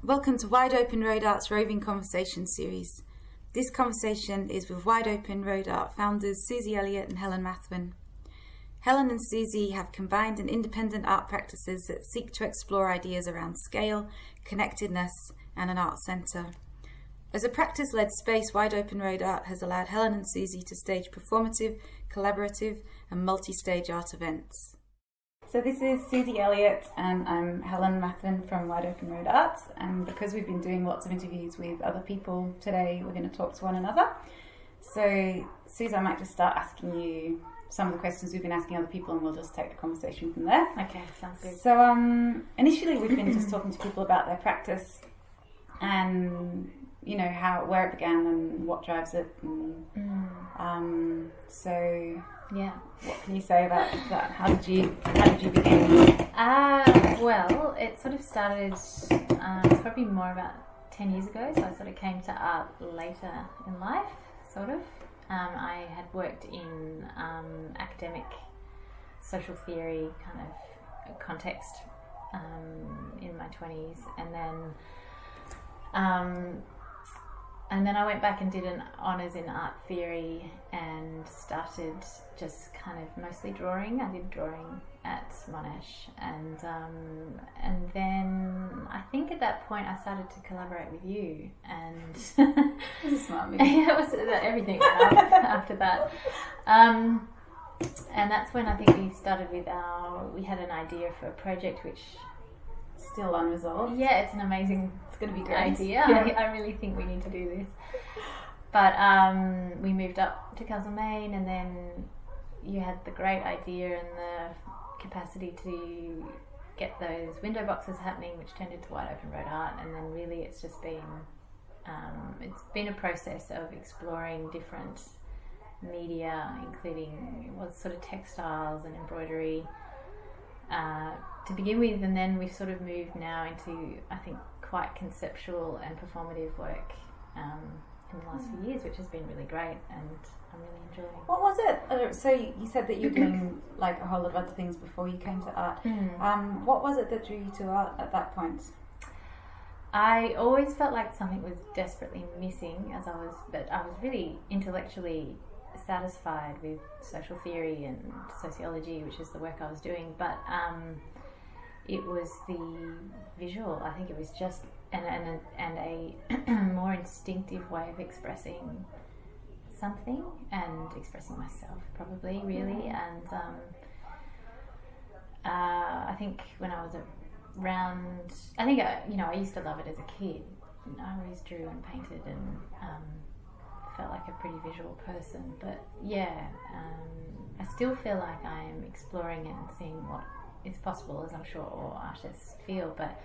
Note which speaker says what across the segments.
Speaker 1: Welcome to Wide Open Road Art's Roving Conversation series. This conversation is with Wide Open Road Art founders Susie Elliott and Helen Mathwin. Helen and Susie have combined in independent art practices that seek to explore ideas around scale, connectedness, and an art centre. As a practice-led space, Wide Open Road Art has allowed Helen and Susie to stage performative, collaborative, and multi-stage art events. So this is Susie Elliott and I'm Helen Mathwin from Wide Open Road Art, and because we've been doing lots of interviews with other people today, we're going to talk to one another. So Susie, I might just start asking you some of the questions we've been asking other people and we'll just take the conversation from there.
Speaker 2: Okay, sounds good.
Speaker 1: So initially we've been just talking to people about their practice and where it began and what drives it, and so
Speaker 2: yeah,
Speaker 1: what can you say about that? How did you begin?
Speaker 2: Well, it sort of started probably more about 10 years ago, so I sort of came to art later in life, sort of. I had worked in academic social theory kind of context in my 20s, and then I went back and did an honours in art theory and started just kind of mostly drawing. I did drawing at Monash, and then I think at that point I started to collaborate with you, and
Speaker 1: It was a smart move.
Speaker 2: yeah, it was everything after that. And that's when I think we started with we had an idea for a project which
Speaker 1: Still unresolved.
Speaker 2: yeah, it's an amazing
Speaker 1: It's going to be great.
Speaker 2: idea.
Speaker 1: Yeah.
Speaker 2: I really think we need to do this. But we moved up to Castlemaine, and then you had the great idea and the capacity to get those window boxes happening, which turned into Wide Open Road Art. And then really it's just been a process of exploring different media, including sort of textiles and embroidery to begin with, and then we've sort of moved now into, I think, quite conceptual and performative work in the last few years, which has been really great, and I'm really enjoying.
Speaker 1: What was it? So you said that you were doing like a whole lot of other things before you came to art. What was it that drew you to art at that point?
Speaker 2: I always felt like something was desperately missing but I was really intellectually satisfied with social theory and sociology, which is the work I was doing, but it was the visual. I think it was just and a more instinctive way of expressing something and expressing myself, probably, really. And I think when I was around, I think I used to love it as a kid. I always drew and painted and felt like a pretty visual person, but I still feel like I am exploring and seeing what is possible, as I'm sure all artists feel, but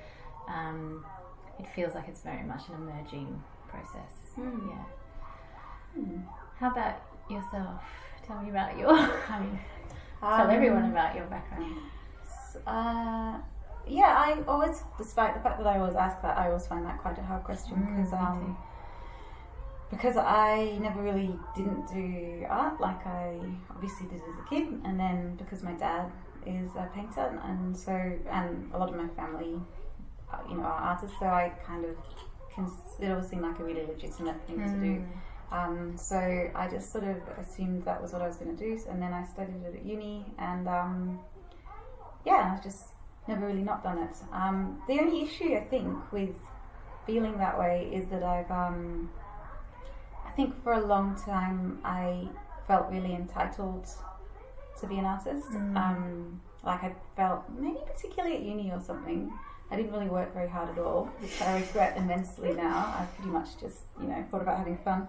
Speaker 2: it feels like it's very much an emerging process. How about yourself? Tell me about tell everyone about your background.
Speaker 1: I always, despite the fact that I always ask that, I always find that quite a hard question, because I never really didn't do art like I obviously did as a kid, and then because my dad is a painter, and a lot of my family are artists, so I kind of it always seemed like a really legitimate thing to do. So I just sort of assumed that was what I was going to do, and then I studied it at uni, and I've just never really not done it. The only issue I think with feeling that way is that I think for a long time I felt really entitled to be an artist. Like I felt, maybe particularly at uni or something, I didn't really work very hard at all, which I regret immensely now. I pretty much just, thought about having fun.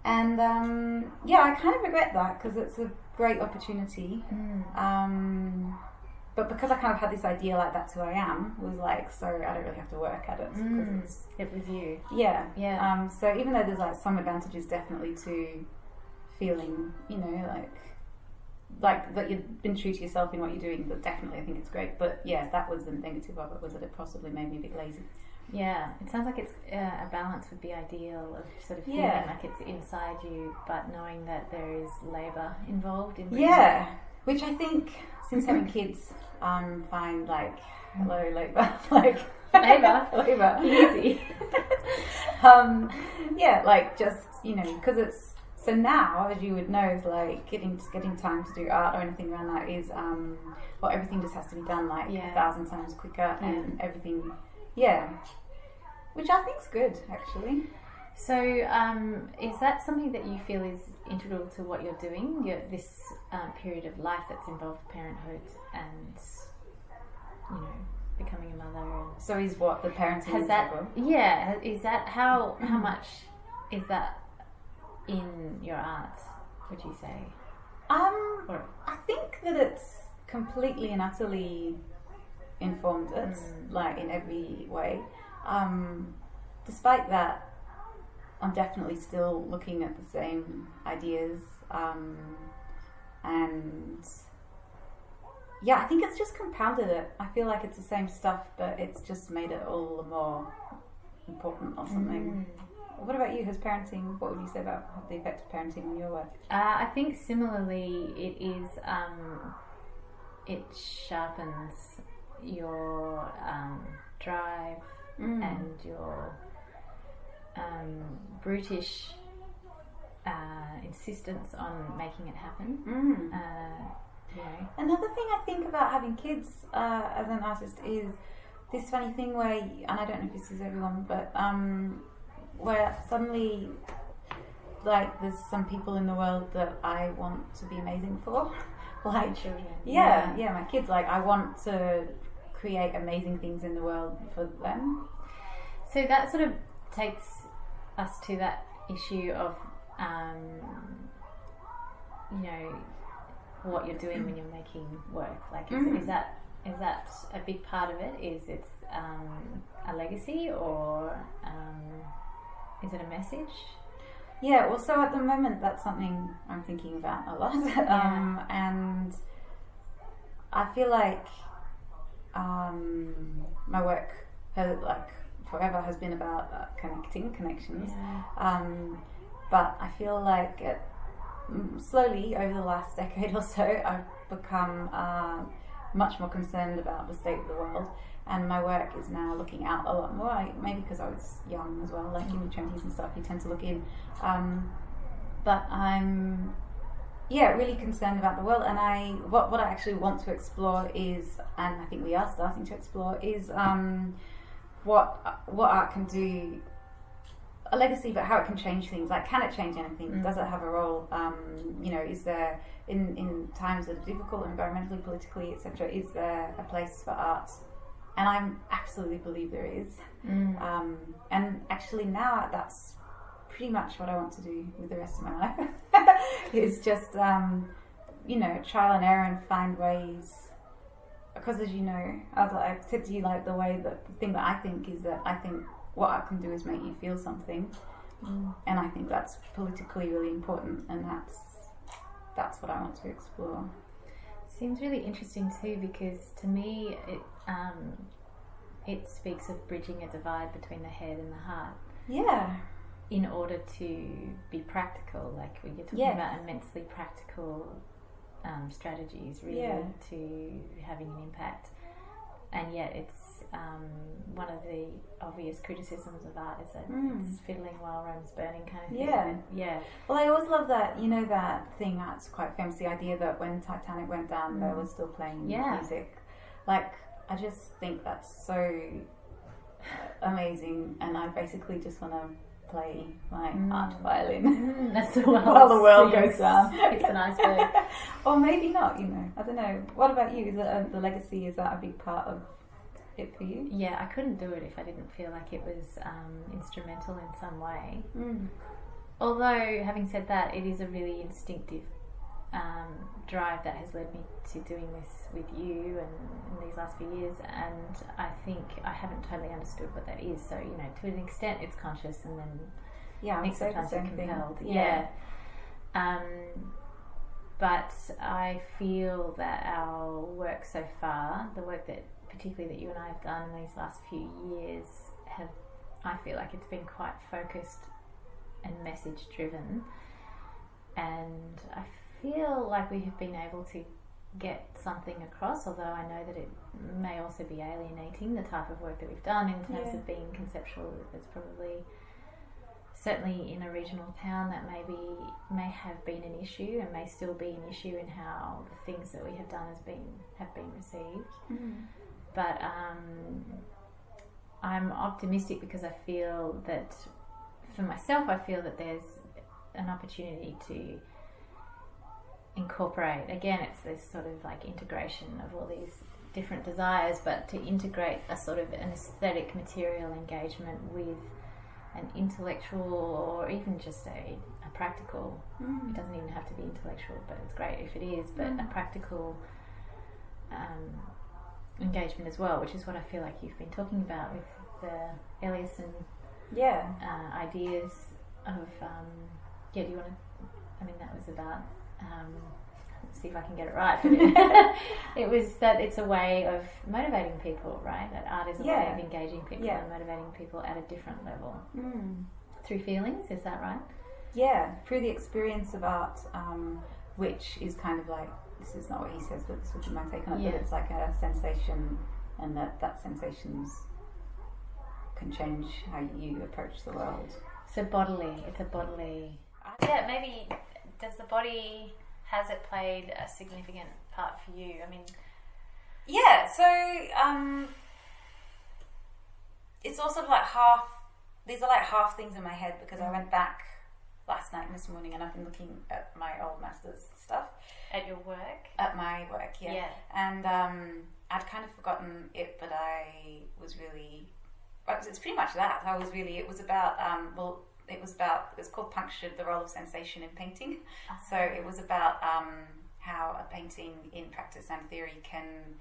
Speaker 1: And I kind of regret that because it's a great opportunity. But because I kind of had this idea like that's who I am, was like, so I don't really have to work at it.
Speaker 2: It was you.
Speaker 1: Yeah.
Speaker 2: Yeah.
Speaker 1: So even though there's like some advantages definitely to feeling, like that you've been true to yourself in what you're doing, but definitely I think it's great. But yeah, that was the negative of it, was that it possibly made me a bit lazy.
Speaker 2: Yeah, it sounds like it's a balance would be ideal of sort of feeling like it's inside you, but knowing that there is labour involved in
Speaker 1: which I think since having kids find like hello labour like Labour.
Speaker 2: Easy.
Speaker 1: Yeah, like just, you know, because it's, so now, as you would know, is like getting time to do art or anything around that is, well, everything just has to be done like 1,000 times quicker and everything, which I think's good, actually.
Speaker 2: So, is that something that you feel is integral to what you're doing? This period of life that's involved parenthood and, you know, becoming a mother. And
Speaker 1: so is what the parenting
Speaker 2: has that? Yeah, is that how much is that in your art? Would you say?
Speaker 1: I think that it's completely and utterly informed it, like in every way. Despite that, I'm definitely still looking at the same ideas, and yeah, I think it's just compounded it. I feel like it's the same stuff, but it's just made it all the more important or something. What about you? What would you say about the effect of parenting on your work?
Speaker 2: I think similarly, it is. It sharpens your drive and your brutish insistence on making it happen. You know.
Speaker 1: Another thing I think about having kids as an artist is this funny thing where, and I don't know if this is everyone, but where suddenly, like, there's some people in the world that I want to be amazing for. Like,
Speaker 2: children.
Speaker 1: My kids. Like, I want to create amazing things in the world for them.
Speaker 2: So that sort of takes us to that issue of, you know, what you're doing when you're making work. Like, is that a big part of it? Is it a legacy, or is it a message?
Speaker 1: Yeah, well, so at the moment that's something I'm thinking about a lot. And I feel like my work forever has been about connections. But I feel like slowly over the last decade or so I've become much more concerned about the state of the world, and my work is now looking out a lot more. Maybe because I was young as well, like in your 20s and stuff, you tend to look in. But I'm really concerned about the world, and what I actually want to explore is, and I think we are starting to explore, is what art can do, a legacy, but how it can change things. Like, can it change anything? Does it have a role? You know, is there, in times that are difficult, environmentally, politically, etc., is there a place for art? And I absolutely believe there is. And actually now that's pretty much what I want to do with the rest of my life. Is just, you know, trial and error and find ways. Because as you know, I've said to you, like, the thing that I think is that I think what art can do is make you feel something. And I think that's politically really important, and that's what I want to explore.
Speaker 2: Seems really interesting too, because to me it speaks of bridging a divide between the head and the heart.
Speaker 1: Yeah.
Speaker 2: In order to be practical, like when you're talking about immensely practical strategies, really, to having an impact. And yet it's one of the obvious criticisms of art is that it's fiddling while Rome's burning kind of thing. Yeah.
Speaker 1: Well, I always love that, you know, that thing that's quite famous, the idea that when Titanic went down, they were still playing music. Like, I just think that's so amazing, and I basically just want to play my art violin
Speaker 2: That's
Speaker 1: while the world goes down.
Speaker 2: It's an iceberg.
Speaker 1: Or maybe not, you know. I don't know. What about you? Is it the legacy, is that a big part of it for you?
Speaker 2: Yeah, I couldn't do it if I didn't feel like it was instrumental in some way. Although, having said that, it is a really instinctive drive that has led me to doing this with you and in these last few years, and I think I haven't totally understood what that is. So, you know, to an extent it's conscious, and then sometimes it's compelled. But I feel that our work so far, the work that particularly that you and I have done in these last few years, I feel like it's been quite focused and message driven, and I feel like we have been able to get something across, although I know that it may also be alienating, the type of work that we've done in terms of being conceptual. There's probably, certainly in a regional town, that may have been an issue and may still be an issue in how the things that we have done have been received. But I'm optimistic because I feel that, for myself, I feel that there's an opportunity to incorporate, again, it's this sort of like integration of all these different desires, but to integrate a sort of an aesthetic material engagement with an intellectual, or even just a practical, it doesn't even have to be intellectual, but it's great if it is, but a practical engagement as well, which is what I feel like you've been talking about with the Eliasson ideas of, do you want to, I mean, that was about, let's see if I can get it right, but it was that it's a way of motivating people, right? That art is a way of engaging people and motivating people at a different level. Through feelings, is that right?
Speaker 1: Yeah, through the experience of art, which is kind of like, this is not what he says, but this would be my take on it, but it's like a sensation, and that sensations can change how you approach the world.
Speaker 2: So it's a bodily... Yeah, maybe, does the body, has it played a significant part for you? I mean...
Speaker 1: Yeah, so it's also like these are like half things in my head, because I went back last night and this morning and I've been looking at my old master's stuff.
Speaker 2: At your work?
Speaker 1: At my work, yeah. And I'd kind of forgotten it, but I was really... It's pretty much that. It was about, it was called Punctured, the Role of Sensation in Painting. So it was about how a painting in practice and theory can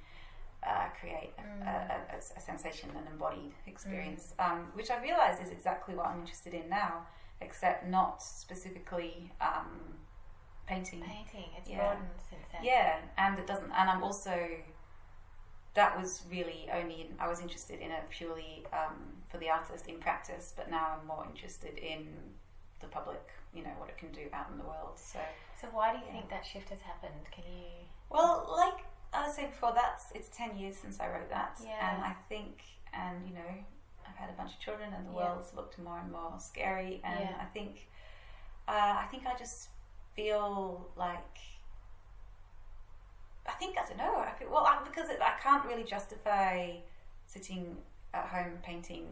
Speaker 1: create a sensation, an embodied experience, which I realise is exactly what I'm interested in now, except not specifically painting.
Speaker 2: It's broadened since then.
Speaker 1: Yeah, and it doesn't, and I'm also... That was really only, I was interested in it purely for the artist in practice, but now I'm more interested in the public, what it can do out in the world. So
Speaker 2: why do you think that shift has happened? Can you...
Speaker 1: Well, like I was saying before, it's 10 years since I wrote that. Yeah. And I think, I've had a bunch of children and the world's looked more and more scary. And I think I just feel like... I don't know. Because I can't really justify sitting at home painting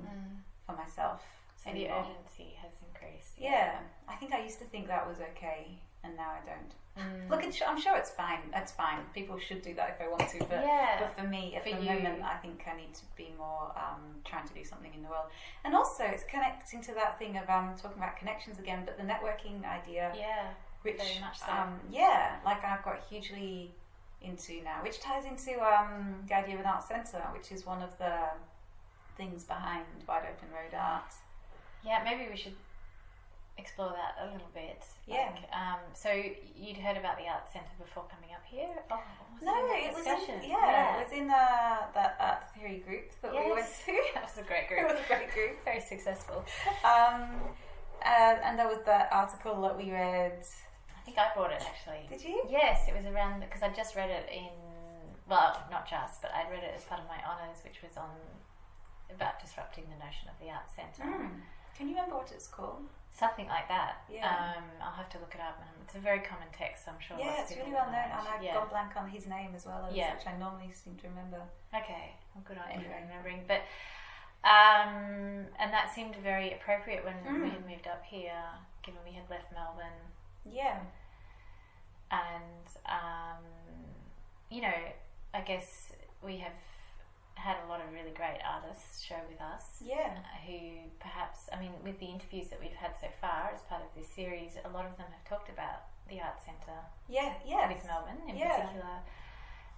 Speaker 1: for myself.
Speaker 2: So the urgency has increased.
Speaker 1: Yeah. I think I used to think that was okay, and now I don't. Look, I'm sure it's fine. It's fine. People should do that if they want to. But for me, at the moment, I think I need to be more trying to do something in the world. And also, it's connecting to that thing of talking about connections again, but the networking idea.
Speaker 2: Yeah.
Speaker 1: Which,
Speaker 2: very much so.
Speaker 1: Like I've got hugely into now, which ties into the idea of an art centre, which is one of the things behind Wide Open Road Art.
Speaker 2: Yeah, maybe we should explore that a little bit.
Speaker 1: Yeah.
Speaker 2: So you'd heard about the art centre before coming up here?
Speaker 1: It was in that art theory group that we went to.
Speaker 2: That was a great group.
Speaker 1: It was a great group.
Speaker 2: Very successful.
Speaker 1: And there was that article that we read.
Speaker 2: I think I brought it actually.
Speaker 1: Did you?
Speaker 2: Yes, it was around, because I just read it not just, but I read it as part of my honours, which was about disrupting the notion of the art centre.
Speaker 1: Can you remember what it's called?
Speaker 2: Something like that.
Speaker 1: Yeah.
Speaker 2: I'll have to look it up. It's a very common text, I'm sure.
Speaker 1: Yeah, it's really well known, and I've gone blank on his name as well, which I normally seem to remember.
Speaker 2: Okay, well, good on you for remembering. But and that seemed very appropriate when we had moved up here, given we had left Melbourne.
Speaker 1: Yeah.
Speaker 2: And, I guess we have had a lot of really great artists show with us.
Speaker 1: Yeah.
Speaker 2: Who perhaps, with the interviews that we've had so far as part of this series, a lot of them have talked about the art centre.
Speaker 1: Yeah.
Speaker 2: With Melbourne in particular.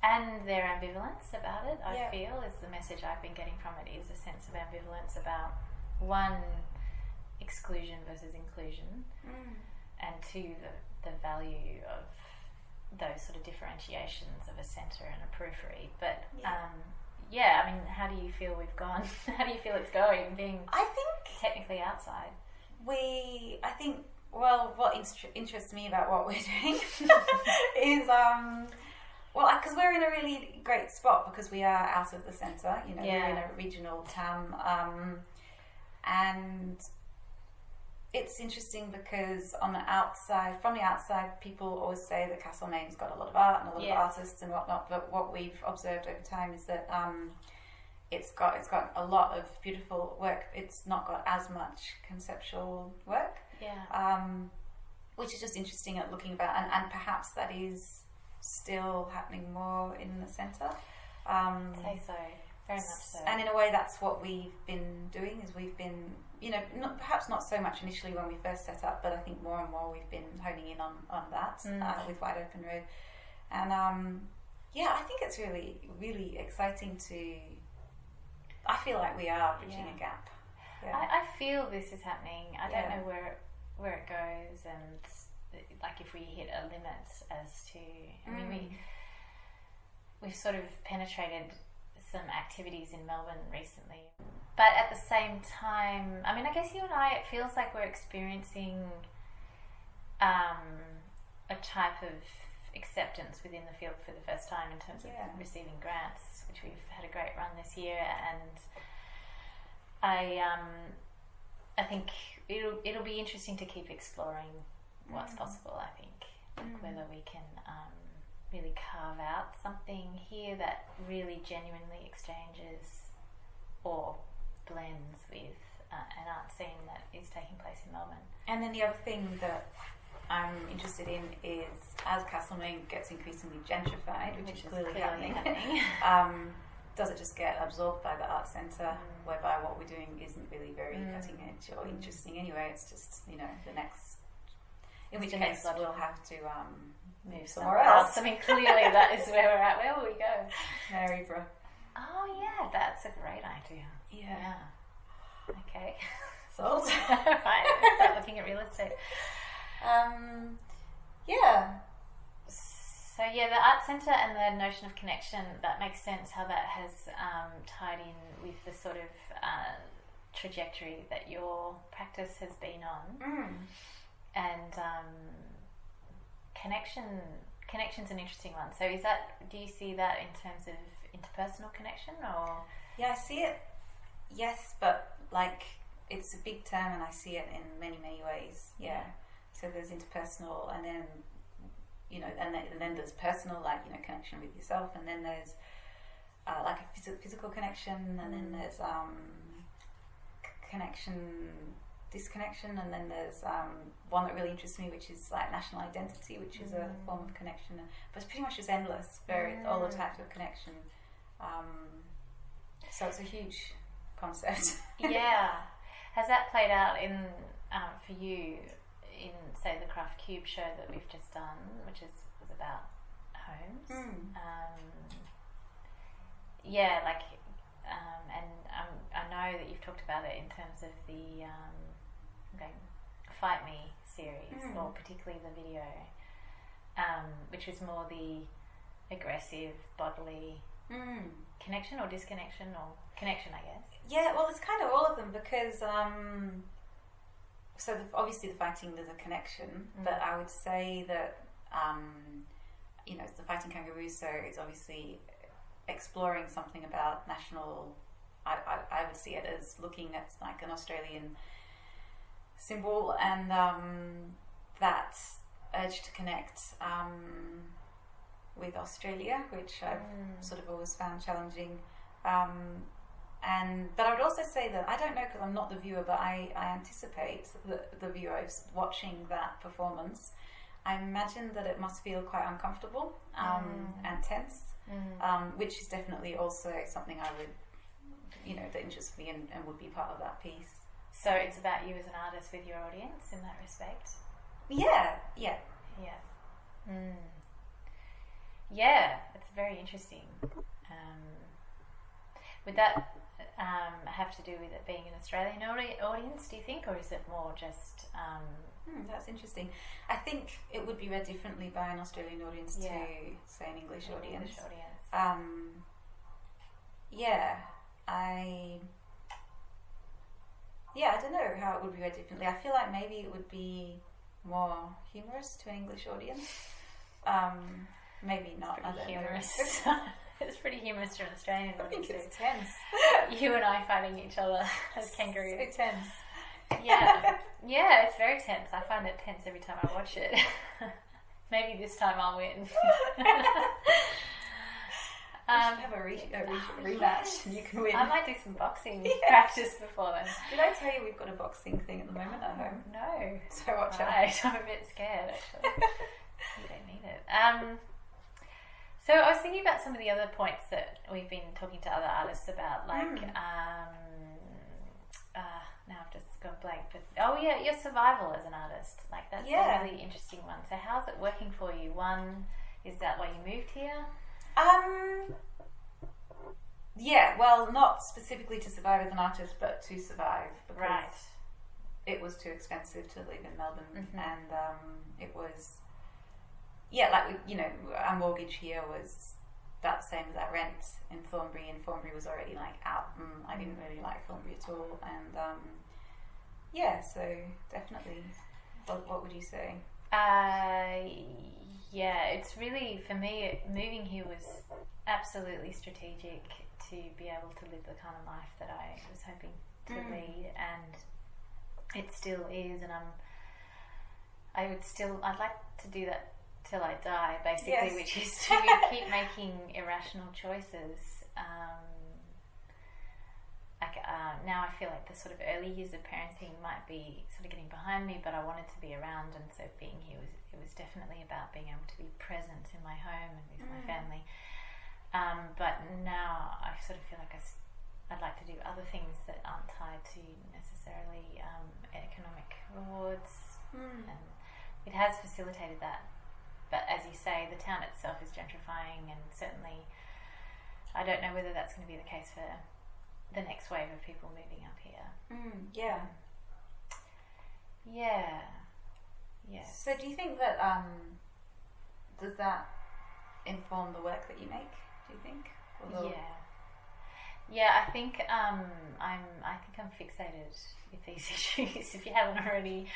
Speaker 2: And their ambivalence about it, I feel, is the message I've been getting from it, is a sense of ambivalence about, one, exclusion versus inclusion, and two, the value of those sort of differentiations of a centre and a periphery. But how do you feel we've gone? How do you feel it's going, being technically outside?
Speaker 1: What interests me about what we're doing is Well, because we're in a really great spot because we are out of the centre. You know, we're in a regional town, and it's interesting because from the outside, people always say that Castlemaine's got a lot of art and a lot of artists and whatnot. But what we've observed over time is that it's got a lot of beautiful work. It's not got as much conceptual work. Which is just interesting at looking about, and perhaps that is still happening more in the centre.
Speaker 2: I'd say so, very much so.
Speaker 1: And in a way, that's what we've been doing. Is we've been, perhaps not so much initially when we first set up, but I think more and more we've been honing in on that with Wide Open Road. And I think it's really, really exciting to. I feel like we are bridging a gap. Yeah.
Speaker 2: I feel this is happening. I don't know where it goes, and like if we hit a limit as to. I mean, we've sort of penetrated some activities in Melbourne recently, but at the same time, I mean, I guess you and I, it feels like we're experiencing a type of acceptance within the field for the first time in terms of receiving grants, which we've had a great run this year, and I think it'll be interesting to keep exploring what's possible. I think whether we can really carve out something here that really genuinely exchanges or blends with an art scene that is taking place in Melbourne.
Speaker 1: And then the other thing that I'm interested in is as Castlemaine gets increasingly gentrified, which is clearly happening. Does it just get absorbed by the art centre, whereby what we're doing isn't really very cutting edge or interesting anyway? It's just the next. In which case we'll have to move somewhere else.
Speaker 2: I mean, clearly that is where we're at. Where will we go?
Speaker 1: Maryborough.
Speaker 2: Oh yeah, that's a great idea.
Speaker 1: Yeah.
Speaker 2: Okay.
Speaker 1: Sold.
Speaker 2: Right. Start looking at real estate. So the art centre and the notion of connection, that makes sense how that has tied in with the sort of trajectory that your practice has been on. And connection's an interesting one. So do you see that in terms of interpersonal connection, or?
Speaker 1: Yeah, I see it. Yes, but it's a big term, and I see it in many, many ways. Yeah. So there's interpersonal, and then and then there's personal, connection with yourself, and then there's a physical connection, and then there's disconnection, and then there's one that really interests me, which is national identity, which is a form of connection, but it's pretty much just endless, all the types of connection. So it's a huge concept.
Speaker 2: Yeah. Has that played out in for you in, say, the Craft Cube show that we've just done, which was about homes? And I know that you've talked about it in terms of the Fight Me series, or particularly the video, which was more the aggressive bodily connection or disconnection, or connection, I guess.
Speaker 1: Yeah, well, it's kind of all of them, because obviously the fighting, there's a connection, but I would say that it's the Fighting Kangaroo, so it's obviously exploring something about national. I would see it as looking at an Australian symbol, and that urge to connect with Australia, which I've sort of always found challenging. But I would also say that I don't know, because I'm not the viewer, but I anticipate the viewers watching that performance. I imagine that it must feel quite uncomfortable and tense, which is definitely also something I would, that interests me and would be part of that piece.
Speaker 2: So it's about you as an artist with your audience in that respect?
Speaker 1: Yeah.
Speaker 2: Yeah, it's very interesting. Would that have to do with it being an Australian audience, do you think, or is it more just...
Speaker 1: that's interesting. I think it would be read differently by an Australian audience to, say, an English audience. I don't know how it would be read differently. I feel like maybe it would be more humorous to an English audience. Maybe not.
Speaker 2: It's pretty
Speaker 1: I don't
Speaker 2: humorous.
Speaker 1: know.
Speaker 2: It's pretty humorous to an Australian.
Speaker 1: I think it's tense.
Speaker 2: You and I fighting each other as kangaroos.
Speaker 1: So tense.
Speaker 2: Yeah, it's very tense. I find it tense every time I watch it. Maybe this time I'll win.
Speaker 1: We should have a rematch. You can win.
Speaker 2: I might do some boxing practice before then.
Speaker 1: Did I tell you we've got a boxing thing at the moment at home?
Speaker 2: No.
Speaker 1: So watch out.
Speaker 2: Right. I'm a bit scared actually. You don't need it. So I was thinking about some of the other points that we've been talking to other artists about, like now I've just gone blank, but your survival as an artist, like that's a really interesting one. So how's it working for you? One, is that why you moved here?
Speaker 1: Yeah, well, not specifically to survive as an artist, but to survive, because it was too expensive to live in Melbourne, and it was, our mortgage here was that same as our rent in Thornbury, and Thornbury was already like out, and I didn't really like Thornbury at all, and so definitely. What would you say?
Speaker 2: It's really, for me, moving here was absolutely strategic to be able to live the kind of life that I was hoping to lead, and it still is, and I'd like to do that till I die, basically, which is to keep making irrational choices. Now I feel like the sort of early years of parenting might be sort of getting behind me, but I wanted to be around, and so being here was definitely about being able to be present in my home and with my family. But now I sort of feel like I'd like to do other things that aren't tied to necessarily economic rewards, and it has facilitated that. But as you say, the town itself is gentrifying, and certainly I don't know whether that's going to be the case for the next wave of people moving up here.
Speaker 1: So do you think that does that inform the work that you make? Do you think?
Speaker 2: I think I'm fixated with these issues. If you haven't already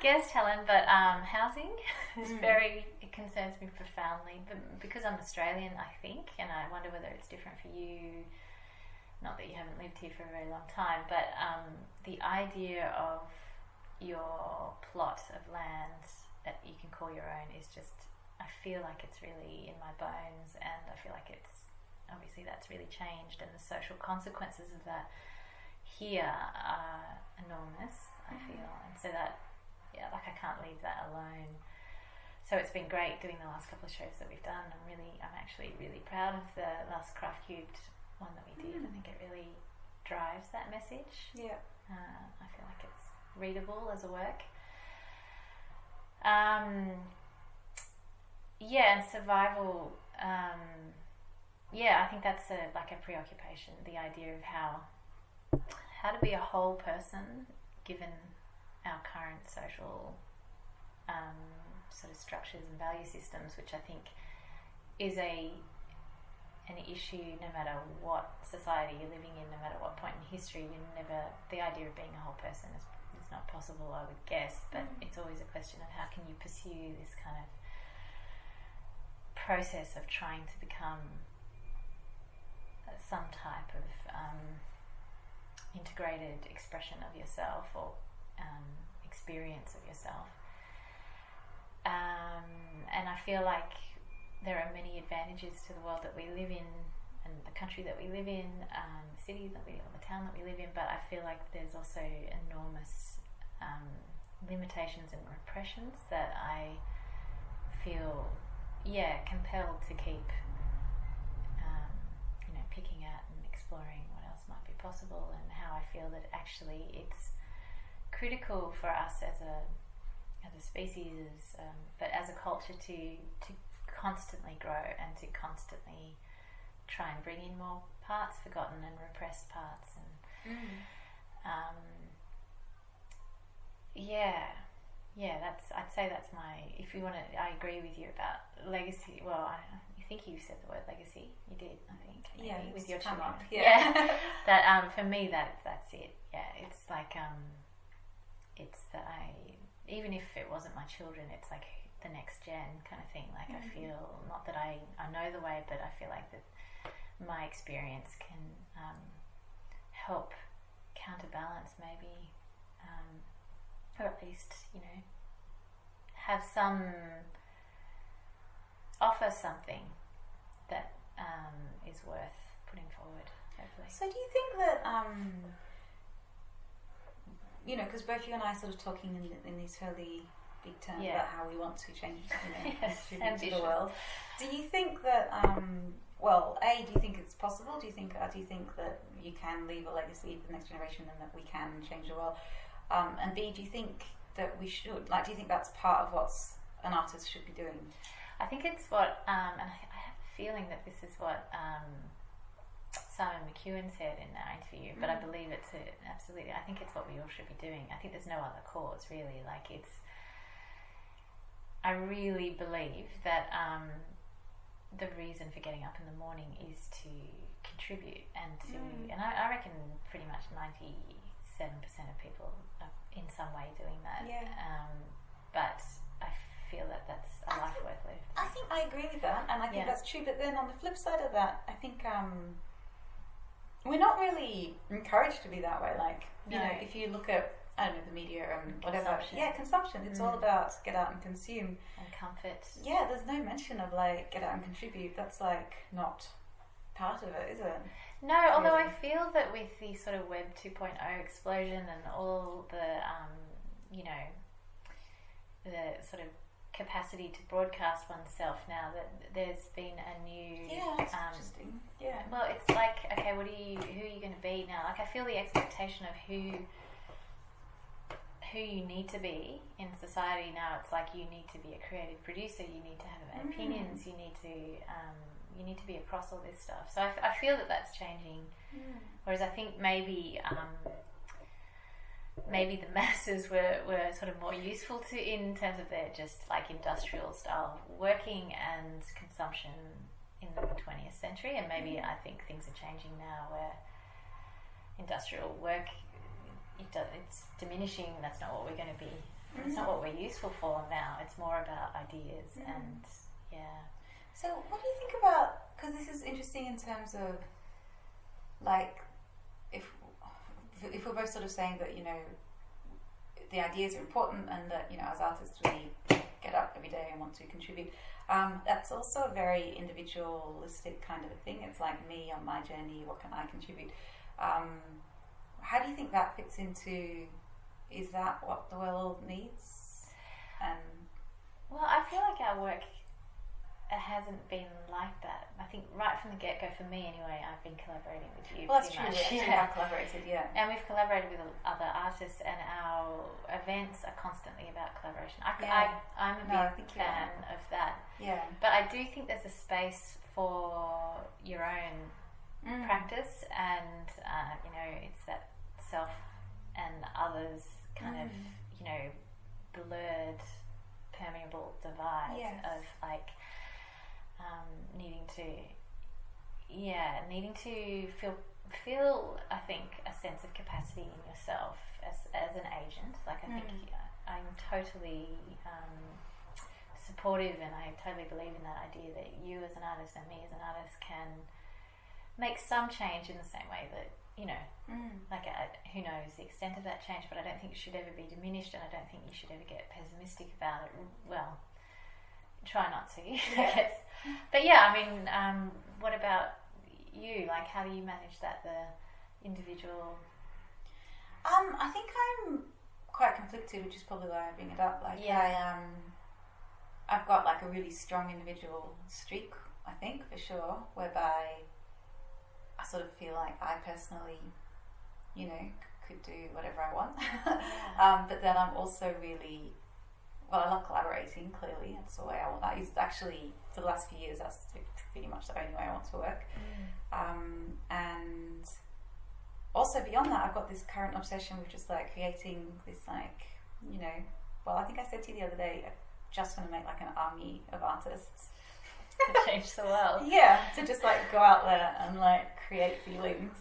Speaker 2: guessed, Helen, but housing is it concerns me profoundly. But because I'm Australian, I think, and I wonder whether it's different for you. Not that you haven't lived here for a very long time, but the idea of your plot of land that you can call your own is just, I feel like it's really in my bones, and I feel like it's, obviously that's really changed, and the social consequences of that here are enormous, I feel, and so that, I can't leave that alone. So it's been great doing the last couple of shows that we've done. I'm actually really proud of the last Craft Cubed one that we did. I think it really drives that message. I feel like it's readable as a work. And survival. I think that's a preoccupation. The idea of how to be a whole person given our current social sort of structures and value systems, which I think is an issue no matter what society you're living in, no matter what point in history. The idea of being a whole person is not possible, I would guess, but it's always a question of how can you pursue this kind of process of trying to become some type of integrated expression of yourself, or experience of yourself. And I feel like there are many advantages to the world that we live in, and the country that we live in, the city or the town that we live in, but I feel like there's also enormous limitations and repressions that I feel compelled to keep picking at and exploring what else might be possible, and how I feel that actually it's critical for us as a species, but as a culture to constantly grow and to constantly try and bring in more parts, forgotten and repressed parts, and I'd say that's my, if you want to, I agree with you about legacy. Well, I think you said the word legacy. You did, I think. Maybe, with your children. That for me, that's it. It's like it's that even if it wasn't my children, it's like the next gen kind of thing. Like I feel, not that I know the way, but I feel like that my experience can help counterbalance maybe, or at least, have offer something that is worth putting forward, hopefully.
Speaker 1: So do you think that, because both you and I are sort of talking in these fairly big terms about how we want to change, contribute to the world. Do you think that, do you think it's possible? Do you think that you can leave a legacy for the next generation and that we can change the world? And B, do you think that we should? Like, do you think that's part of what an artist should be doing?
Speaker 2: I think it's what, and I have a feeling that this is what Simon McEwen said in our interview, but I believe it's absolutely, I think it's what we all should be doing. I think there's no other cause, really. Like, I really believe that the reason for getting up in the morning is to contribute and to, and I reckon pretty much 97% of people are in some way doing that.
Speaker 1: Yeah.
Speaker 2: But I feel that that's a life worth lived.
Speaker 1: I think I agree with that, and I think that's true. But then on the flip side of that, I think we're not really encouraged to be that way. Like, if you look at, I don't know, the media and whatever. Consumption. It's all about get out and consume.
Speaker 2: And comfort.
Speaker 1: Yeah, there's no mention of like get out and contribute. That's like not part of it, is it?
Speaker 2: No, although I feel that with the sort of Web 2.0 explosion and all the, the sort of capacity to broadcast oneself now, that there's been a new...
Speaker 1: Yeah, that's interesting. Yeah.
Speaker 2: Well, it's like, okay, who are you going to be now? Like, I feel the expectation of who you need to be in society now. It's like you need to be a creative producer, you need to have opinions, you need to be across all this stuff. So I feel that that's changing. Whereas I think maybe the masses were sort of more useful to in terms of their just like industrial style working and consumption in the 20th century, and maybe I think things are changing now where industrial work, it's diminishing. That's not what we're going to be. It's not what we're useful for now. It's more about ideas and
Speaker 1: So what do you think about, because this is interesting in terms of like if we're both sort of saying that the ideas are important and that as artists we get up every day and want to contribute, that's also a very individualistic kind of a thing. It's like me on my journey, what can I contribute? How do you think that fits into, is that what the world needs?
Speaker 2: Well, I feel like our work hasn't been like that. I think right from the get-go, for me anyway, I've been collaborating with you.
Speaker 1: Well, that's true. We have collaborated,
Speaker 2: and we've collaborated with other artists, and our events are constantly about collaboration. I'm a big fan of that.
Speaker 1: Yeah.
Speaker 2: But I do think there's a space for your own practice, and it's that self and others kind of blurred, permeable divide of like needing to feel I think a sense of capacity in yourself as an agent. Like I think I'm totally supportive, and I totally believe in that idea that you as an artist and me as an artist can make some change in the same way that like who knows the extent of that change, but I don't think it should ever be diminished, and I don't think you should ever get pessimistic about it. Well, try not to, I guess. But what about you? Like, how do you manage that, the individual?
Speaker 1: I think I'm quite conflicted, which is probably why I bring it up. Like, I've got like a really strong individual streak, I think, for sure, whereby I sort of feel like I personally, could do whatever I want. But then I'm also really, I love collaborating, clearly. That's the way I want. That is actually, for the last few years, that's pretty much the only way I want to work. And also beyond that, I've got this current obsession with just like creating this like, I think I said to you the other day, I just want to make like an army of artists.
Speaker 2: To change the world.
Speaker 1: Yeah, to just like go out there and like create feelings.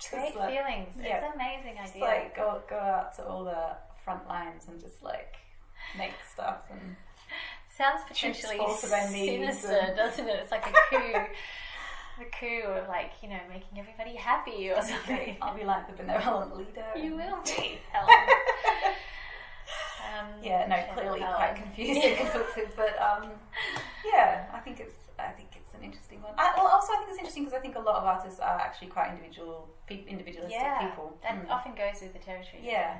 Speaker 2: Create feelings. It's an amazing idea.
Speaker 1: Just like go out to all the front lines and just like make stuff and
Speaker 2: sounds potentially sinister, doesn't it? It's like a coup of like, you know, making everybody happy or something.
Speaker 1: I'll be like the benevolent leader.
Speaker 2: You will be, Helen.
Speaker 1: Clearly quite confusing, but yeah, I think it's an interesting one. Also I think it's interesting because I think a lot of artists are actually quite individualistic people.
Speaker 2: That often goes with the territory.
Speaker 1: Yeah,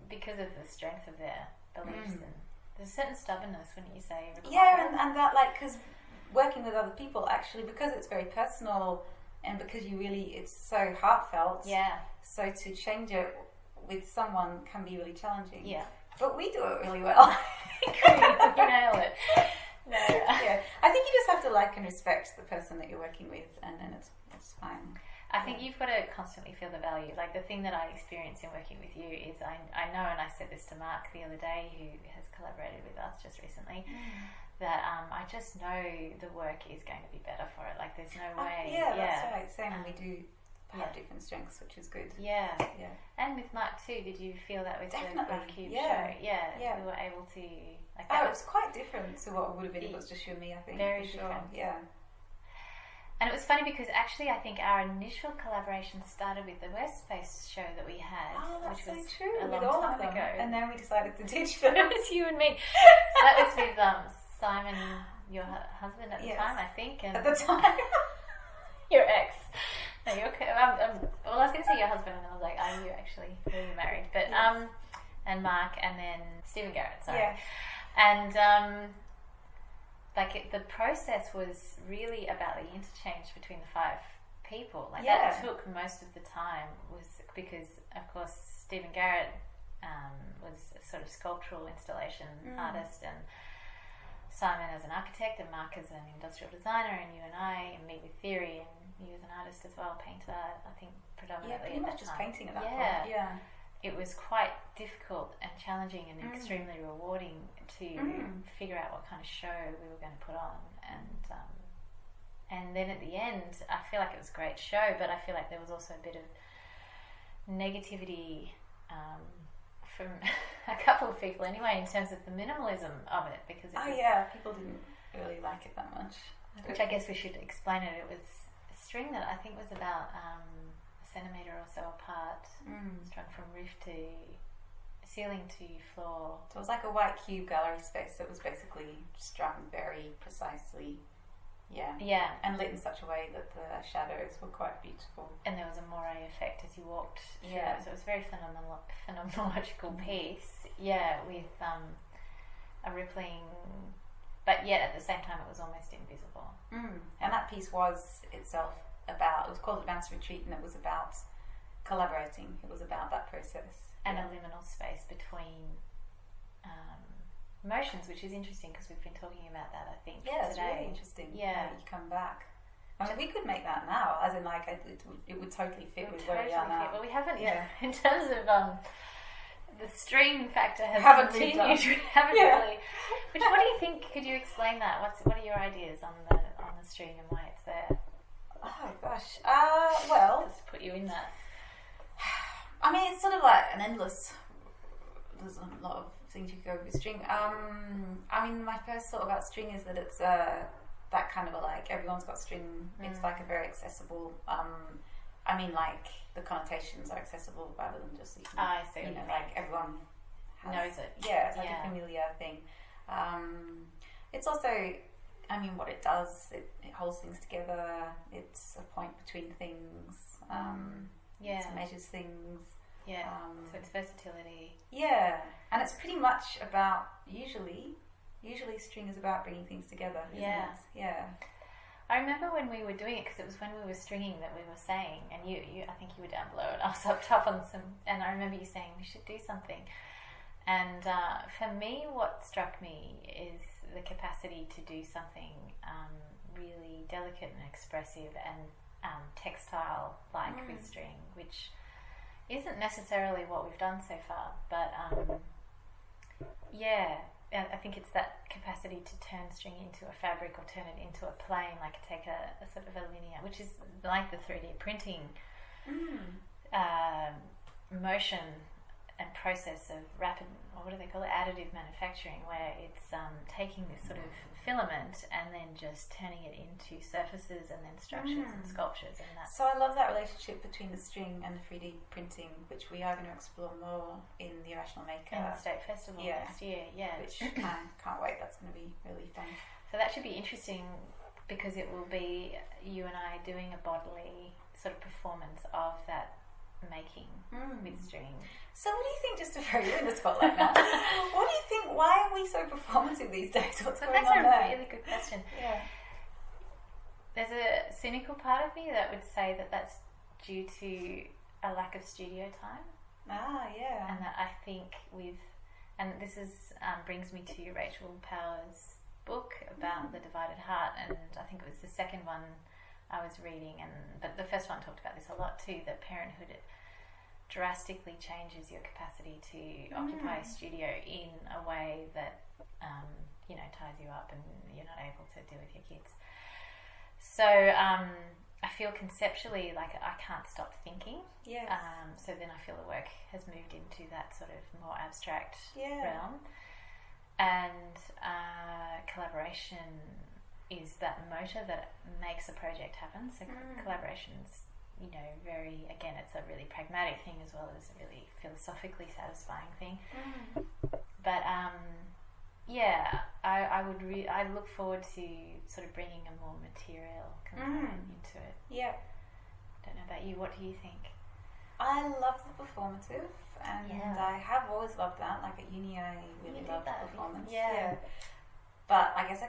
Speaker 2: because of the strength of their beliefs and there's a certain stubbornness when you say required.
Speaker 1: Yeah, and that, like, because working with other people, actually, because it's very personal and because it's so heartfelt.
Speaker 2: Yeah.
Speaker 1: So to change it with someone can be really challenging.
Speaker 2: Yeah.
Speaker 1: But we do it really well.
Speaker 2: You nail it. No.
Speaker 1: Yeah. I think you just have to like and respect the person that you're working with, and then it's fine.
Speaker 2: I think you've got to constantly feel the value. Like, the thing that I experience in working with you is I know, and I said this to Mark the other day, who has collaborated with us just recently, that I just know the work is going to be better for it. Like, there's no way.
Speaker 1: That's right. Same, we do have different strengths, which is good.
Speaker 2: Yeah. And with Mark too, did you feel that with the Cube show? Yeah. We were able to... Like,
Speaker 1: it was quite different to what it would have been if it was just you and me, I think.
Speaker 2: Very different. Yeah. And it was funny because actually I think our initial collaboration started with the West Space show that we had, which was
Speaker 1: true.
Speaker 2: a long time ago.
Speaker 1: And then we decided to ditch them.
Speaker 2: It was you and me. So that was with Simon, your husband at the time, I think. And
Speaker 1: at the time.
Speaker 2: Your ex. No, you're okay. Well, I was going to say your husband, and I was like, are you actually? Who are you married? But and Mark, and then Stephen Garrett. Sorry. Yeah. And the process was really about the interchange between the 5 people. Like, that took most of the time, was because, of course, Stephen Garrett was a sort of sculptural installation artist, and Simon as an architect, and Mark as an industrial designer, and you and I, and me with theory, and you as an artist as well, painter, I think predominantly.
Speaker 1: Yeah, pretty much just painting at that point. Yeah.
Speaker 2: It was quite difficult and challenging and extremely rewarding to figure out what kind of show we were going to put on, and then at the end, I feel like it was a great show, but I feel like there was also a bit of negativity from a couple of people anyway, in terms of the minimalism of it, because
Speaker 1: people didn't really like it that much.
Speaker 2: Which I guess we should explain it. It was a string that I think was about a centimetre or so apart, strung from roof to ceiling to floor.
Speaker 1: So it was like a white cube gallery space that was basically strung very precisely. Yeah. And lit in such a way that the shadows were quite beautiful.
Speaker 2: And there was a moire effect as you walked through it. So it was a very phenomenological piece. Yeah, with a rippling, but yet at the same time it was almost invisible.
Speaker 1: And that piece was itself about, it was called Advanced Retreat, and it was about collaborating. It was about that process.
Speaker 2: And a liminal space between motions, which is interesting because we've been talking about that, I think,
Speaker 1: today.
Speaker 2: It's
Speaker 1: really interesting.
Speaker 2: Yeah.
Speaker 1: You come back. I mean, we could make that now, as in, like, it would totally fit with where we are now.
Speaker 2: Well, we haven't, in terms of the string factor has continued. We haven't really. Which, what do you think? Could you explain that? What are your ideas on the string and why it's there?
Speaker 1: Oh gosh. Well,
Speaker 2: just put you in that.
Speaker 1: I mean, it's sort of like an endless. There's a lot of things you could go with string. I mean, my first thought about string is that it's that kind of like everyone's got string. It's like a very accessible. I mean, like the connotations are accessible rather than just
Speaker 2: I see.
Speaker 1: Like everyone
Speaker 2: knows it.
Speaker 1: Yeah, it's like a familiar thing. It's also, I mean, what it does, it holds things together. It's a point between things. It measures things.
Speaker 2: Yeah. So it's versatility.
Speaker 1: Yeah, and it's pretty much about usually string is about bringing things together. Isn't it? Yeah.
Speaker 2: I remember when we were doing it, because it was when we were stringing that we were saying, and you I think you were down below and I was up top on some, and I remember you saying we should do something. And for me, what struck me is the capacity to do something really delicate and expressive and textile-like with string, which isn't necessarily what we've done so far, but I think it's that capacity to turn string into a fabric or turn it into a plane, like take a sort of a linear, which is like the 3D printing motion and process of rapid, or what do they call it, additive manufacturing, where it's taking this sort of filament and then just turning it into surfaces and then structures and sculptures, and that's...
Speaker 1: So I love that relationship between the string and the 3D printing, which we are going to explore more in the Irrational Maker.
Speaker 2: In the State Festival next year,
Speaker 1: Which can't wait, that's going to be really fun.
Speaker 2: So that should be interesting, because it will be you and I doing a bodily sort of performance of that making with string.
Speaker 1: So what do you think, just to throw you in the spotlight now, what do you think, why are we so performative these days? What's going on there?
Speaker 2: That's a really good question.
Speaker 1: Yeah.
Speaker 2: There's a cynical part of me that would say that that's due to a lack of studio time.
Speaker 1: Ah, yeah.
Speaker 2: And that I think and this is brings me to Rachel Power's book about the divided heart, and I think it was the second one I was reading, but the first one talked about this a lot too, that parenthood drastically changes your capacity to occupy a studio in a way that ties you up and you're not able to do with your kids. So I feel conceptually like I can't stop thinking.
Speaker 1: Yes.
Speaker 2: So then I feel the work has moved into that sort of more abstract realm, and collaboration is that motor that makes a project happen. So collaboration's, very, again, it's a really pragmatic thing as well as a really philosophically satisfying thing. But I look forward to sort of bringing a more material component into it.
Speaker 1: Yeah.
Speaker 2: Don't know about you. What do you think?
Speaker 1: I love the performative, and I have always loved that. Like at uni, I really loved performance. Yeah. But I guess I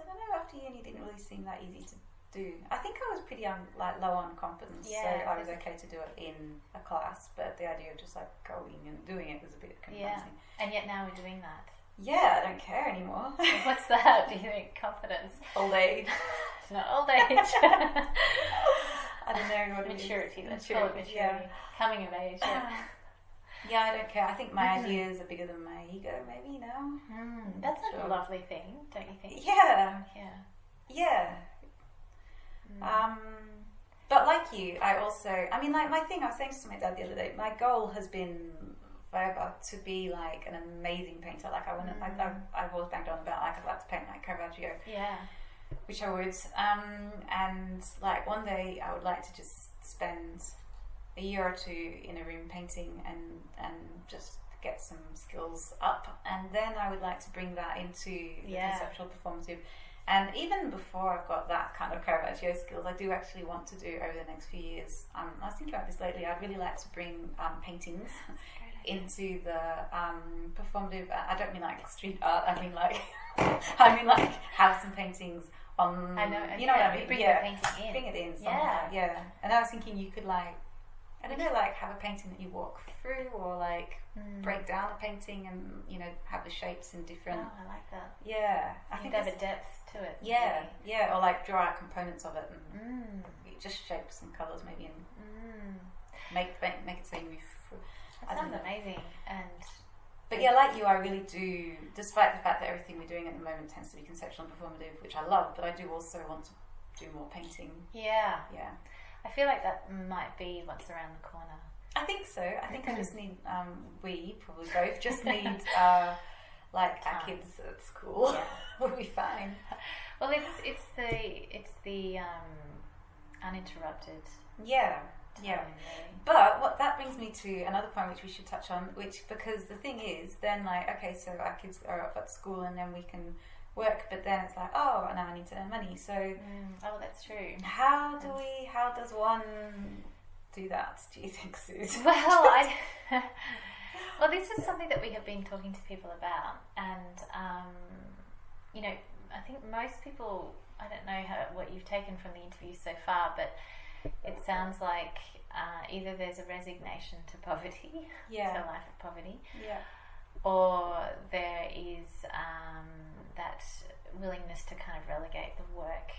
Speaker 1: don't know, after uni it didn't really seem that easy to do. I think I was pretty low on confidence, so I was okay to do it in a class, but the idea of just like going and doing it was a bit confronting.
Speaker 2: And yet now we're doing that.
Speaker 1: Yeah, I don't care anymore.
Speaker 2: What's that, do you think? Confidence?
Speaker 1: Old age.
Speaker 2: Not old age.
Speaker 1: I don't know what
Speaker 2: maturity. Let's call it maturity. Coming of age.
Speaker 1: Yeah, I don't care. I think my ideas are bigger than my ego, maybe now.
Speaker 2: That's a lovely thing, don't you think?
Speaker 1: Yeah. But like you, I was saying to my dad the other day, my goal has been forever to be like an amazing painter. Like I've always banged on about like I'd like to paint like Caravaggio.
Speaker 2: Yeah.
Speaker 1: Which I would. And like one day I would like to just spend a year or two in a room painting and just get some skills up, and then I would like to bring that into the conceptual performative. And even before I've got that kind of Caravaggio skills, I do actually want to do over the next few years. I was thinking about this lately. I'd really like to bring paintings into the performative. I don't mean like street art. I mean like have some paintings on.
Speaker 2: I know.
Speaker 1: You know what I mean?
Speaker 2: Bring the painting in.
Speaker 1: Bring it in. Yeah. And I was thinking you could like, I don't know, like have a painting that you walk through, or like break down a painting and have the shapes in different.
Speaker 2: Oh, I like that.
Speaker 1: Yeah, I think
Speaker 2: there's a depth to it.
Speaker 1: Yeah, or like draw out components of it and just shapes and colours maybe, and make it say move through.
Speaker 2: That sounds amazing.
Speaker 1: But yeah, like you, I really do, despite the fact that everything we're doing at the moment tends to be conceptual and performative, which I love, but I do also want to do more painting. Yeah.
Speaker 2: I feel like that might be what's around the corner.
Speaker 1: I think so. I think I just need, we probably both just need, like our kids at school. We'll be fine.
Speaker 2: Well, it's the uninterrupted.
Speaker 1: Yeah. But what that brings me to another point which we should touch on, because the thing is, then like, okay, so our kids are up at school and then we can work, but then it's like, oh, now I need to earn money. So,
Speaker 2: oh, that's true.
Speaker 1: How does one do that? Do you think, Suze?
Speaker 2: Well, well, this is something that we have been talking to people about, and I think most people, I don't know what you've taken from the interview so far, but it sounds like either there's a resignation to poverty, to a life of poverty, or there is that willingness to kind of relegate the work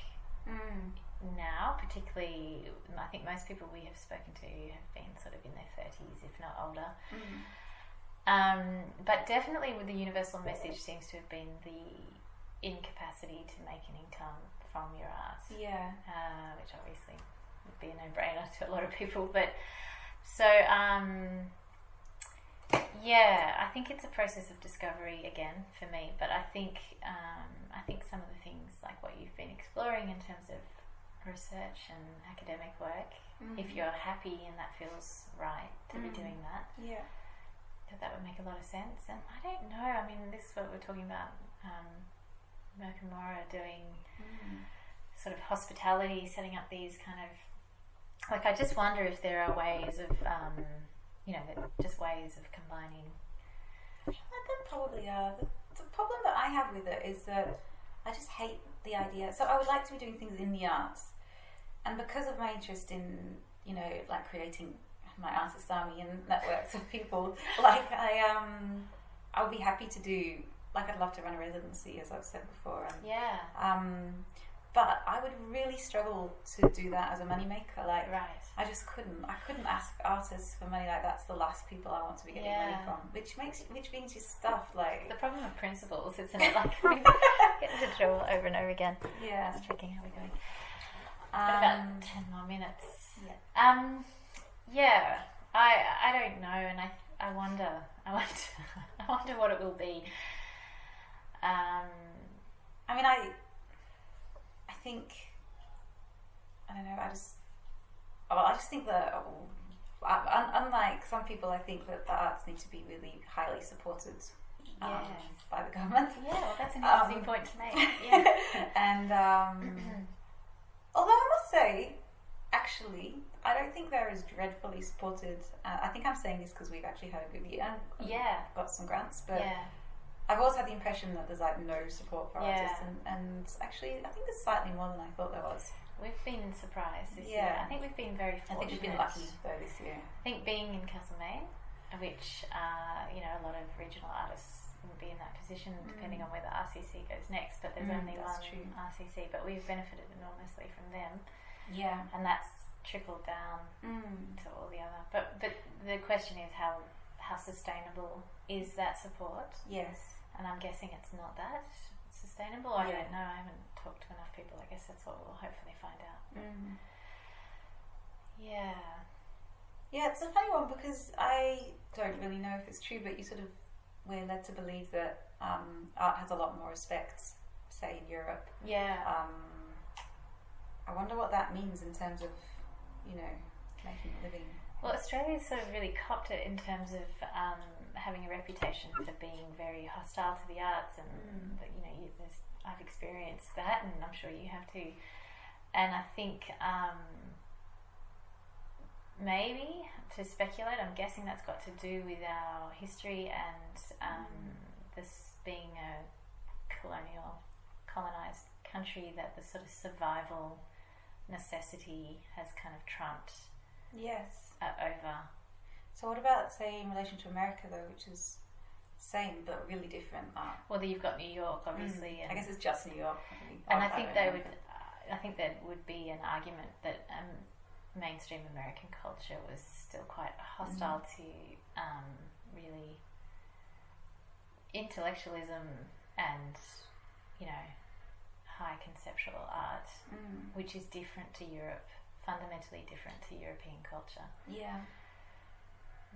Speaker 2: now, particularly, I think most people we have spoken to have been sort of in their 30s, if not older. But definitely with the universal message seems to have been the incapacity to make an income from your art. Which obviously would be a no-brainer to a lot of people. But so Yeah, I think it's a process of discovery again for me, but I think some of the things like what you've been exploring in terms of research and academic work, if you're happy and that feels right to be doing that, that would make a lot of sense. And I don't know, I mean, this is what we're talking about, Merck and WORA doing sort of hospitality, setting up these kind of, like, I just wonder if there are ways of, just ways of combining.
Speaker 1: There probably are. The problem that I have with it is that I just hate the idea. So I would like to be doing things in the arts, and because of my interest in, like creating my artist army and networks of people, like I would be happy to do, like I'd love to run a residency, as I've said before. And, but I would really struggle to do that as a moneymaker. Like, I just couldn't. I couldn't ask artists for money. Like, that's the last people I want to be getting money from. Which means your stuff, like...
Speaker 2: The problem of principles, isn't it? Like, we get into trouble over and over again.
Speaker 1: Yeah.
Speaker 2: Just checking how we're going. About 10 more minutes.
Speaker 1: Yeah.
Speaker 2: I don't know, and I wonder what it will be.
Speaker 1: I mean, I think, I don't know, I just think that, unlike some people, I think that the arts need to be really highly supported by the government.
Speaker 2: Yeah, well, that's an interesting point to make. Yeah.
Speaker 1: And although I must say, actually, I don't think they're as dreadfully supported. I think I'm saying this because we've actually had a good year.
Speaker 2: Yeah.
Speaker 1: Got some grants, but I've always had the impression that there's like no support for artists, and actually I think there's slightly more than I thought there was.
Speaker 2: We've been surprised this year. I think we've been very fortunate.
Speaker 1: I think we've been lucky though this year.
Speaker 2: I think being in Castlemaine, which a lot of regional artists will be in that position depending on where the RCC goes next, but there's only one RCC, but we've benefited enormously from them. Yeah. And that's trickled down to all the other. But the question is how sustainable is that support?
Speaker 1: Yes.
Speaker 2: And I'm guessing it's not that sustainable. I don't know. I haven't talked to enough people. I guess that's what we'll hopefully find out. Yeah.
Speaker 1: Yeah, it's a funny one because I don't really know if it's true, but we're led to believe that art has a lot more respect, say, in Europe.
Speaker 2: Yeah.
Speaker 1: I wonder what that means in terms of, making a living.
Speaker 2: Well, Australia's sort of really copped it in terms of having a reputation for being very hostile to the arts, and I've experienced that, and I'm sure you have too. And I think maybe, to speculate, I'm guessing that's got to do with our history and this being a colonized country, that the sort of survival necessity has kind of trumped over.
Speaker 1: So what about, say, in relation to America though, which is same but really different art?
Speaker 2: Well, you've got New York, obviously.
Speaker 1: I guess it's just New York.
Speaker 2: And I think there would be an argument that mainstream American culture was still quite hostile to really intellectualism and high conceptual art, which is different to Europe, fundamentally different to European culture.
Speaker 1: Yeah.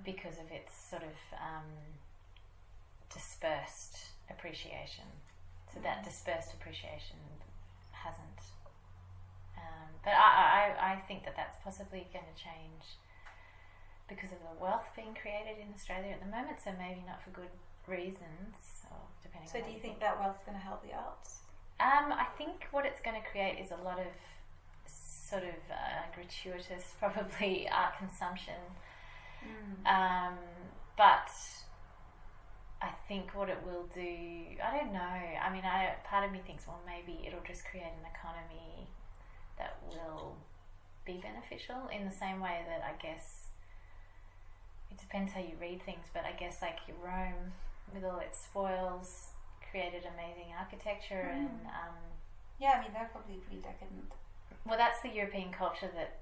Speaker 2: Because of its sort of dispersed appreciation. So that dispersed appreciation hasn't. But I think that that's possibly going to change because of the wealth being created in Australia at the moment, so maybe not for good reasons, or depending on.
Speaker 1: So do you think that wealth's going to help the arts?
Speaker 2: I think what it's going to create is a lot of sort of gratuitous, probably, art consumption. But I think what it will do, I don't know. I mean, part of me thinks, well, maybe it'll just create an economy that will be beneficial in the same way that, I guess, it depends how you read things, but I guess like Rome, with all its spoils, created amazing architecture and
Speaker 1: they're probably pretty decadent.
Speaker 2: Well, that's the European culture that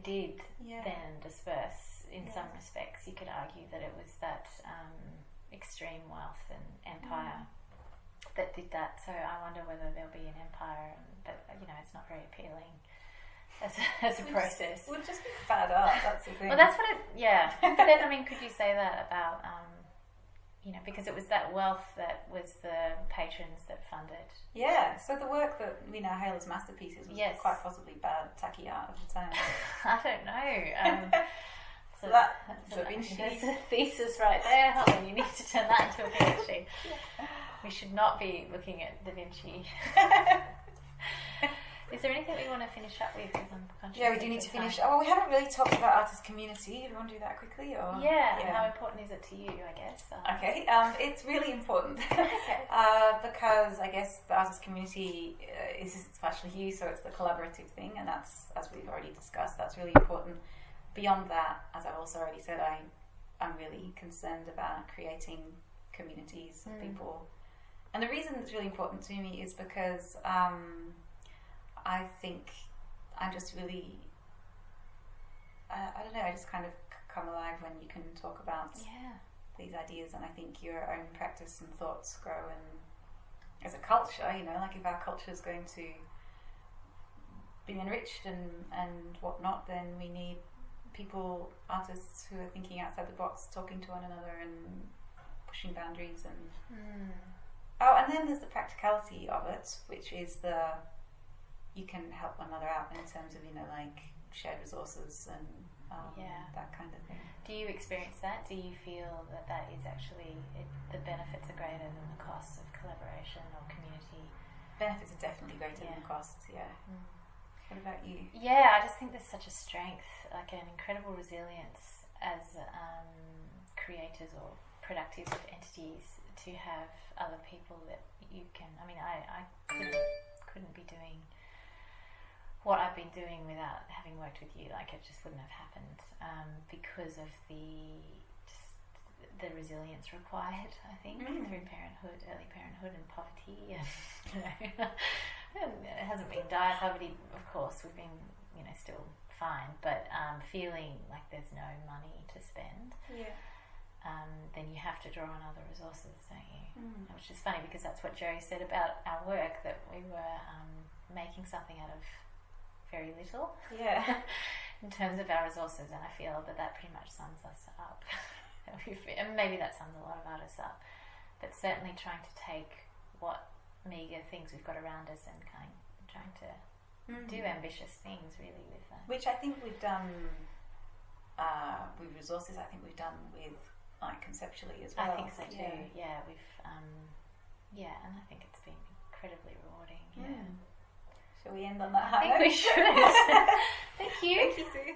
Speaker 2: did then disperse in some respects. You could argue that it was that extreme wealth and empire that did that. So I wonder whether there'll be an empire, but it's not very appealing as a process.
Speaker 1: It would just be bad art. That's the thing.
Speaker 2: Well, that's what it. Yeah, but then I mean, could you say that about because it was that wealth that was the patrons that funded.
Speaker 1: Yeah, so the work that we now hail as masterpieces was quite possibly bad, tacky art of the time.
Speaker 2: I don't know.
Speaker 1: So that's Da Vinci.
Speaker 2: There's a thesis right there, Helen. You need to turn that into a PhD. We should not be looking at Da Vinci. Is there anything we want to finish up with? Because I'm conscious.
Speaker 1: Yeah, we do need to finish. Oh, well, we haven't really talked about artist community. Do you want to do that quickly? Or
Speaker 2: how important is it to you, I guess?
Speaker 1: Okay, it's really important because I guess the artist community is especially you, so it's the collaborative thing, and that's, as we've already discussed, that's really important. Beyond that, as I've also already said, I'm really concerned about creating communities of people. And the reason it's really important to me is because I think I'm just really, I don't know, I just kind of come alive when you can talk about these ideas, and I think your own practice and thoughts grow, and as a culture, like if our culture is going to be enriched and whatnot, then we need people, artists who are thinking outside the box, talking to one another and pushing boundaries. And and then there's the practicality of it, which is you can help one another out in terms of like shared resources and that kind of thing.
Speaker 2: Do you experience that? Do you feel that is actually the benefits are greater than the costs of collaboration or community?
Speaker 1: Benefits are definitely greater than the costs. What about you?
Speaker 2: Yeah, I just think there's such a strength, like an incredible resilience as creators or productive entities to have other people that you can. I mean, I couldn't be doing what I've been doing without having worked with you. Like, it just wouldn't have happened because of the resilience required, I think, through early parenthood and poverty. And it hasn't been dire poverty, of course. We've been, still fine, but feeling like there's no money to spend. Then you have to draw on other resources, don't you? Which is funny because that's what Jerry said about our work, that we were making something out of very little in terms of our resources, and I feel that pretty much sums us up. And maybe that sums a lot of artists up, but certainly trying to take what meagre things we've got around us and trying to do ambitious things really with that.
Speaker 1: Which I think we've done with resources. I think we've done with conceptually as well.
Speaker 2: I think so too. Yeah, we've and I think it's been incredibly rewarding.
Speaker 1: Shall we end on that high note?
Speaker 2: I think we should. Thank you.
Speaker 1: Thank you, Sue.